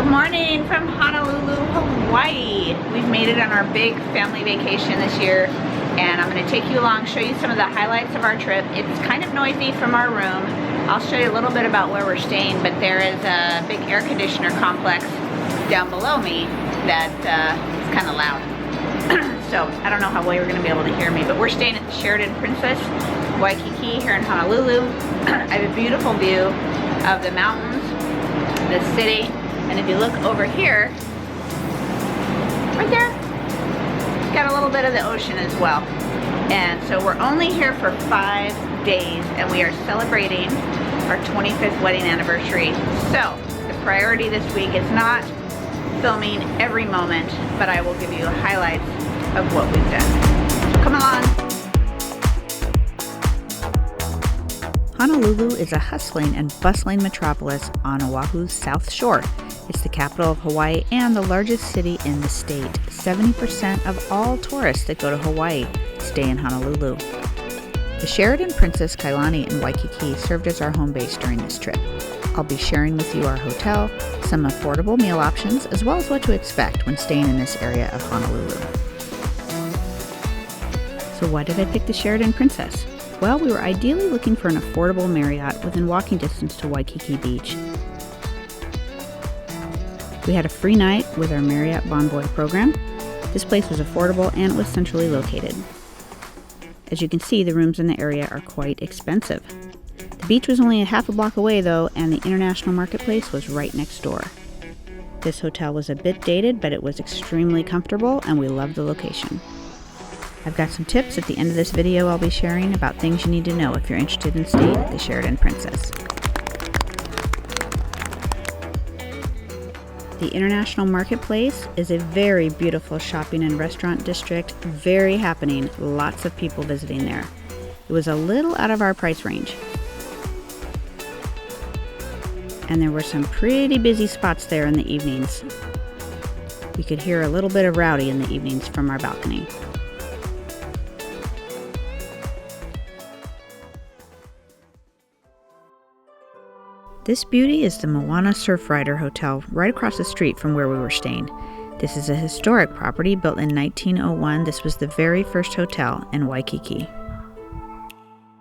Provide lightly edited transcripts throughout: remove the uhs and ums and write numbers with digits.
Good morning from Honolulu, Hawaii. We've made it on our big family vacation this year, and I'm going to take you along, show you some of the highlights of our trip. It's kind of noisy from our room. I'll show you a little bit about where we're staying, but there is a big air conditioner complex down below me that is kind of loud. So I don't know how well you're going to be able to hear me, but we're staying at the Sheraton Princess Waikiki here in Honolulu. I have a beautiful view of the mountains, the city, and if you look over here, right there, got a little bit of the ocean as well. And so we're only here for 5 days, and we are celebrating our 25th wedding anniversary. So the priority this week is not filming every moment, but I will give you highlights of what we've done. So come along. Honolulu is a hustling and bustling metropolis on Oahu's south shore. It's the capital of Hawaii and the largest city in the state. 70% of all tourists that go to Hawaii stay in Honolulu. The Sheraton Princess Kaiulani in Waikiki served as our home base during this trip. I'll be sharing with you our hotel, some affordable meal options, as well as what to expect when staying in this area of Honolulu. So why did I pick the Sheraton Princess? Well, we were ideally looking for an affordable Marriott within walking distance to Waikiki Beach. We had a free night with our Marriott Bonvoy program. This place was affordable and it was centrally located. As you can see, the rooms in the area are quite expensive. The beach was only a half a block away though, and the International Marketplace was right next door. This hotel was a bit dated, but it was extremely comfortable and we loved the location. I've got some tips at the end of this video I'll be sharing about things you need to know if you're interested in staying at the Sheraton Princess. The International Marketplace is a very beautiful shopping and restaurant district, very happening, lots of people visiting there. It was a little out of our price range. And there were some pretty busy spots there in the evenings. We could hear a little bit of rowdy in the evenings from our balcony. This beauty is the Moana Surfrider Hotel right across the street from where we were staying. This is a historic property built in 1901. This was the very first hotel in Waikiki.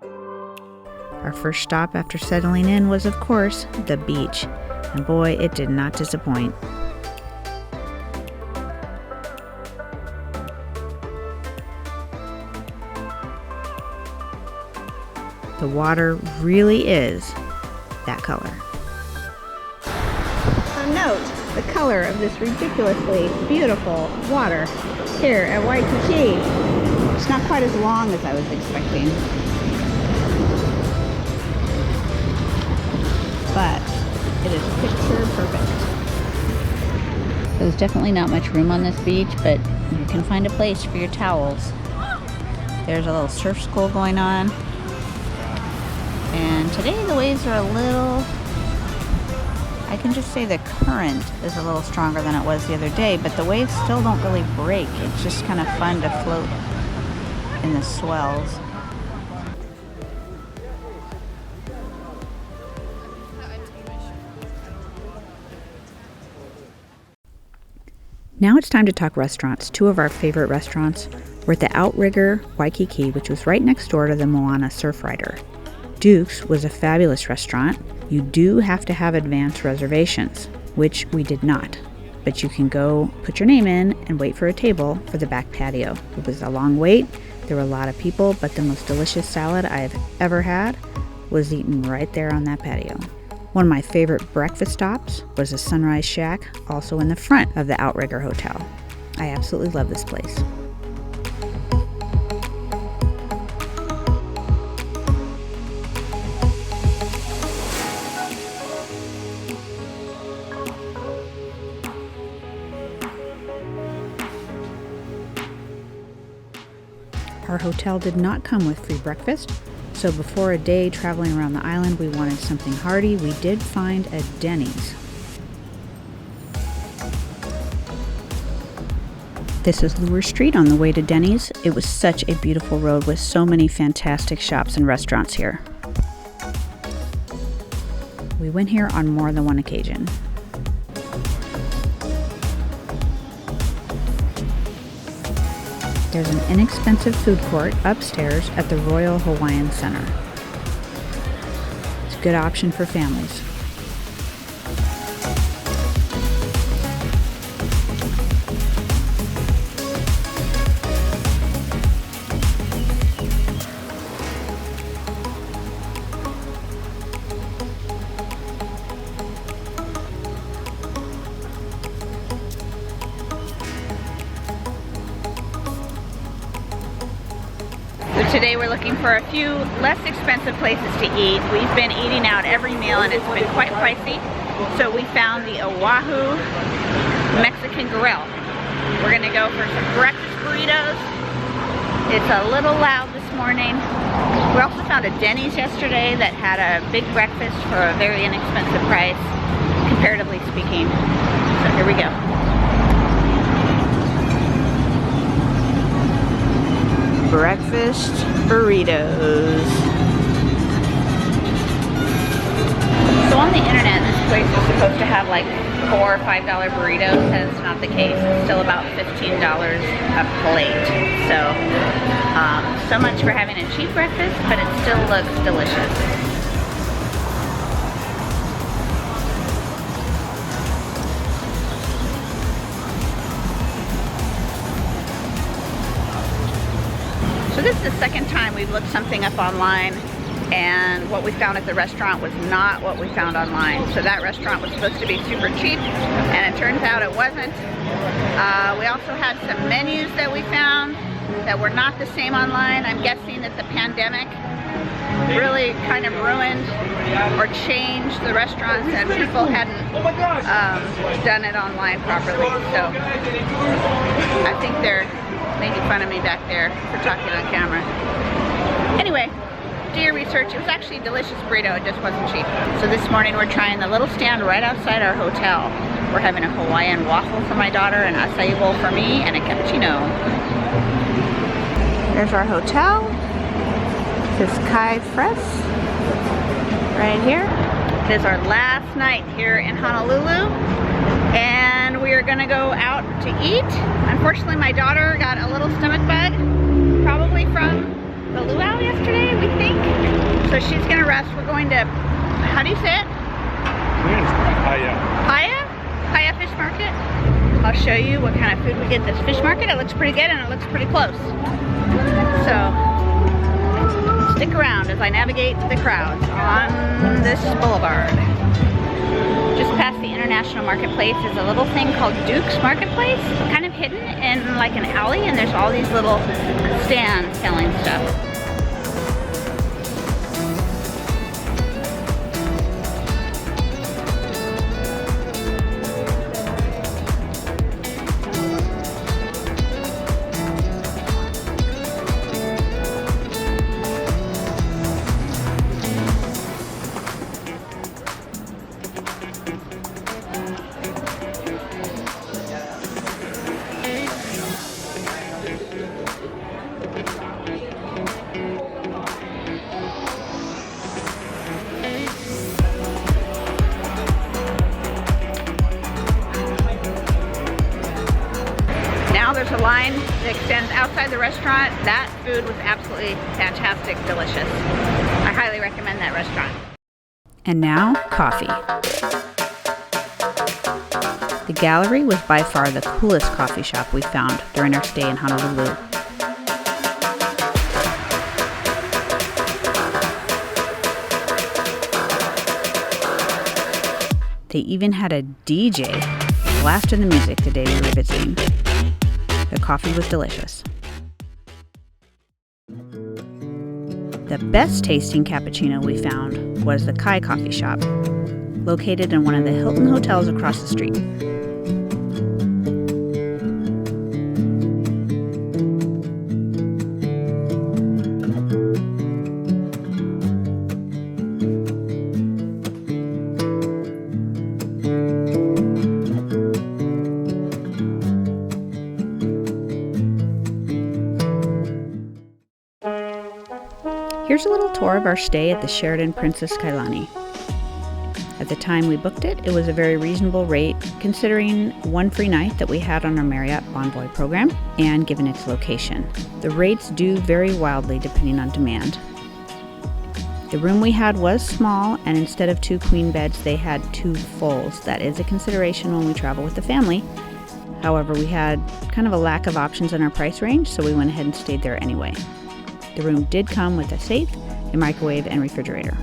Our first stop after settling in was, of course, the beach. And boy, it did not disappoint. The water really is that color. A note, the color of this ridiculously beautiful water here at Waikiki. It's not quite as long as I was expecting, but it is picture perfect. There's definitely not much room on this beach, but you can find a place for your towels. There's a little surf school going on. And today the waves are a little, I can just say the current is a little stronger than it was the other day, but the waves still don't really break. It's just kind of fun to float in the swells. Now it's time to talk restaurants. Two of our favorite restaurants were at the Outrigger Waikiki, which was right next door to the Moana Surfrider. Duke's was a fabulous restaurant. You do have to have advance reservations, which we did not. But you can go put your name in and wait for a table for the back patio. It was a long wait. There were a lot of people, but the most delicious salad I have ever had was eaten right there on that patio. One of my favorite breakfast stops was the Sunrise Shack, also in the front of the Outrigger Hotel. I absolutely love this place. Our hotel did not come with free breakfast, so before a day traveling around the island, we wanted something hearty. We did find a Denny's. This is Lure Street on the way to Denny's. It was such a beautiful road with so many fantastic shops and restaurants here. We went here on more than one occasion. There's an inexpensive food court upstairs at the Royal Hawaiian Center. It's a good option for families. Today we're looking for a few less expensive places to eat. We've been eating out every meal and it's been quite pricey. So we found the Oahu Mexican Grill. We're gonna go for some breakfast burritos. It's a little loud this morning. We also found a Denny's yesterday that had a big breakfast for a very inexpensive price, comparatively speaking. So here we go. Breakfast burritos. So on the internet, this place is supposed to have like $4 or $5 burritos, and it's not the case. It's still about $15 a plate. So much for having a cheap breakfast, but it still looks delicious. So this is the second time we've looked something up online, and what we found at the restaurant was not what we found online. So that restaurant was supposed to be super cheap, and it turns out it wasn't. We also had some menus that we found that were not the same online. I'm guessing that the pandemic really kind of ruined or changed the restaurants, and people hadn't done it online properly. So I think they're making fun of me back there for talking on camera. Anyway, do your research. It was actually a delicious burrito, it just wasn't cheap. So this morning we're trying the little stand right outside our hotel. We're having a Hawaiian waffle for my daughter, an acai bowl for me, and a cappuccino. There's our hotel. This is Kai Fresh right here. It is our last night here in Honolulu, and we are gonna go out to eat. Unfortunately, my daughter got a little stomach bug, probably from the luau yesterday, we think. So she's gonna rest. We're going to, how do you say it? Paia. Paia? Paia Fish Market. I'll show you what kind of food we get at this fish market. It looks pretty good and it looks pretty close. So stick around as I navigate the crowds on this boulevard. Just past the International Marketplace is a little thing called Duke's Marketplace, kind of hidden in like an alley, and there's all these little stands selling stuff. There's a line that extends outside the restaurant. That food was absolutely fantastic, delicious. I highly recommend that restaurant. And now, coffee. The Gallery was by far the coolest coffee shop we found during our stay in Honolulu. They even had a DJ blasting the music the day we were visiting. The coffee was delicious. The best tasting cappuccino we found was the Kai coffee shop, located in one of the Hilton hotels across the street. Here's a little tour of our stay at the Sheraton Princess Kaiulani. As the time we booked it, it was a very reasonable rate considering one free night that we had on our Marriott Bonvoy program and given its location. The rates do vary wildly depending on demand. The room we had was small, and instead of 2 queen beds, they had 2 fulls. That is a consideration when we travel with the family. However, we had kind of a lack of options in our price range, so we went ahead and stayed there anyway. The room did come with a safe, a microwave, and refrigerator.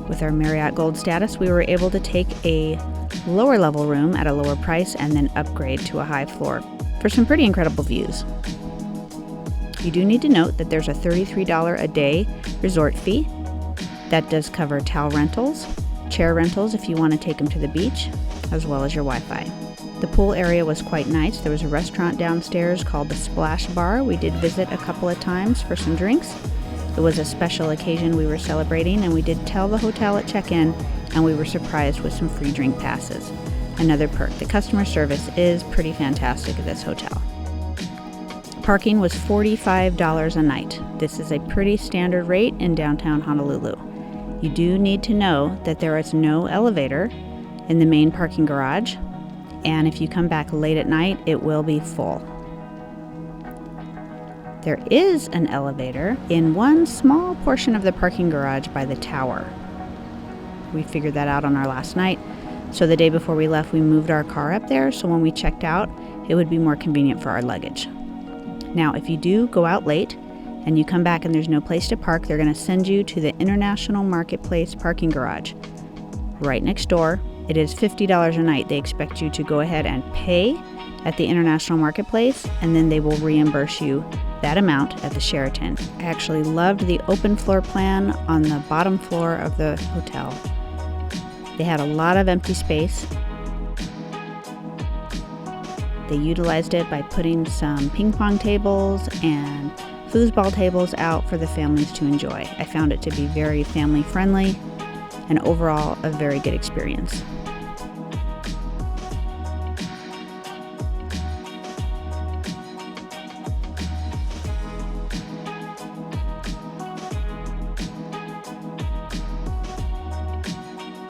With our Marriott Gold status, we were able to take a lower level room at a lower price and then upgrade to a high floor for some pretty incredible views. You do need to note that there's a $33 a day resort fee. That does cover towel rentals, chair rentals if you want to take them to the beach, as well as your Wi-Fi. The pool area was quite nice. There was a restaurant downstairs called the Splash Bar. We did visit a couple of times for some drinks. It was a special occasion we were celebrating, and we did tell the hotel at check-in, and we were surprised with some free drink passes. Another perk, the customer service is pretty fantastic at this hotel. Parking was $45 a night. This is a pretty standard rate in downtown Honolulu. You do need to know that there is no elevator in the main parking garage, and if you come back late at night, it will be full. There is an elevator in one small portion of the parking garage by the tower. We figured that out on our last night, so the day before we left, we moved our car up there, so when we checked out, it would be more convenient for our luggage. Now, if you do go out late and you come back and there's no place to park, they're going to send you to the International Marketplace parking garage right next door. It is $50 a night. They expect you to go ahead and pay at the International Marketplace, and then they will reimburse you that amount at the Sheraton. I actually loved the open floor plan on the bottom floor of the hotel. They had a lot of empty space. They utilized it by putting some ping pong tables and foosball tables out for the families to enjoy. I found it to be very family friendly and overall a very good experience.